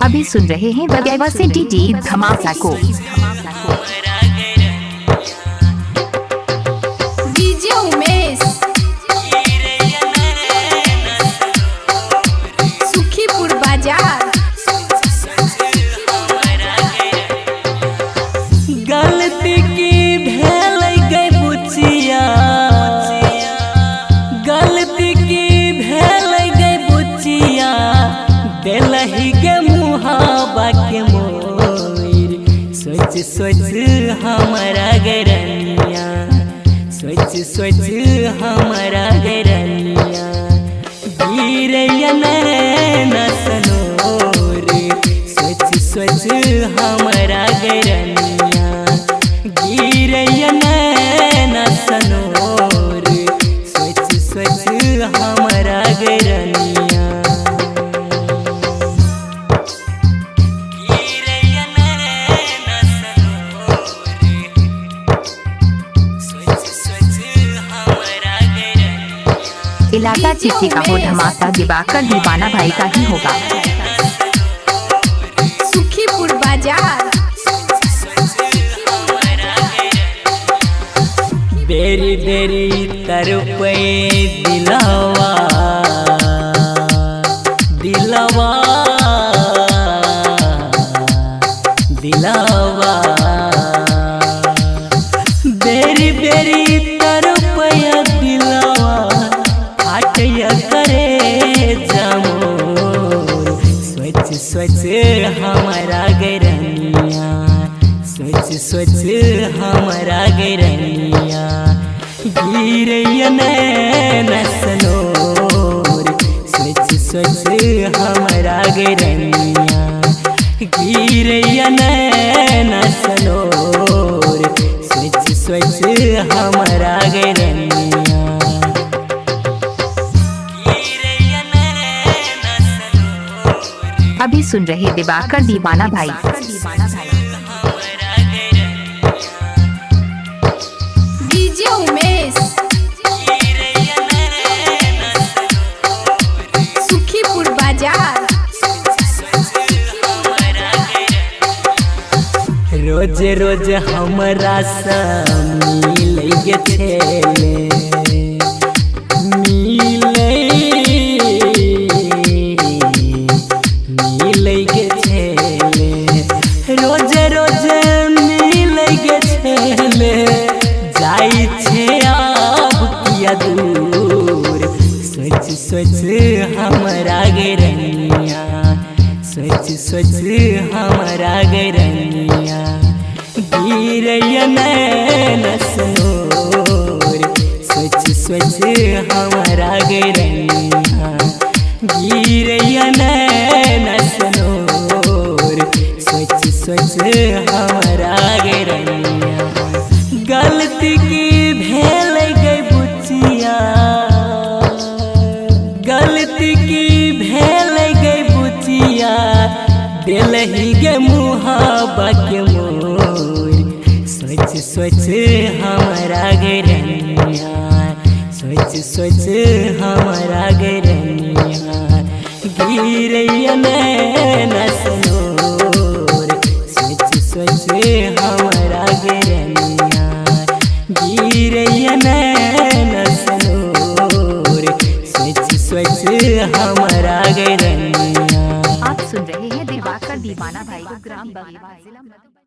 अभी सुन रहे हैं वगैरह से डी धमाका को। डीजे उमेश सुखीपुर बाजार। गलती की भेल गई बुचिया, गलती की भेल गई बुचिया, दिलही के मुहाबा के मोर। सोच सोच हमारा गरनिया, सोच सोच हमारा गरनिया, गिरैया नैना सनोर। सोच सोच हमारा गरनिया, गिरैया नैना सनोर। सोच सोच हमारा गरनिया, गिरैया नैना सनोर। सोच सोच हमारा गरनिया। इलाका चिट्ठी का हो धमाका दिवाकर दीवाना भाई का ही होगा। सुखीपुर बाजार। बेरी बेरी तरपे दिलवा, दिलवा दिलवा। बेरी बेरी तरपे दिलवा, फाटया करे जमोर। सोच सोच हमारा गरनिया, सोच सोच हमारा गरनिया, गिरैया नैना सनोर। सोच सोच हमारा गरनिया, गिरैया नैना सनोर। सोच सोच हमारा गरनिया, गिरैया नैना सनोर। अभी सुन रहे दिवाकर दीवाना भाई। डीजे उमेश सुखीपुर बाजार। रोज रोज हमरा से मिलै गे छेले, मिलै गे छेले। रोज रोज मिलै गे छेले, जाई छे अब किया दूर। सोच सोच हमारा गरनिया, सोच सोच हमारा गरनिया, गिरैया नैना सनोर। सोच सोच हमारा गरनिया, गिरैया नैना सनोर। सोच सोच हमारा गरनिया। गलती की भेल गई बुचिया, गलती की भेल गई बुचिया, दिलही के मुहाबा के मोर। सोच सोच हमारा गरनिया, सोच सोच हमारा गरनिया, गिरैया नैना सनोर। सोच सोच हमारा गरनिया, गिरैया नैना सनोर। सोच सोच हमारा गरनिया। आप सुन रहे हैं दिवाकर दीवाना भाई को ग्राम बगीवा जिला।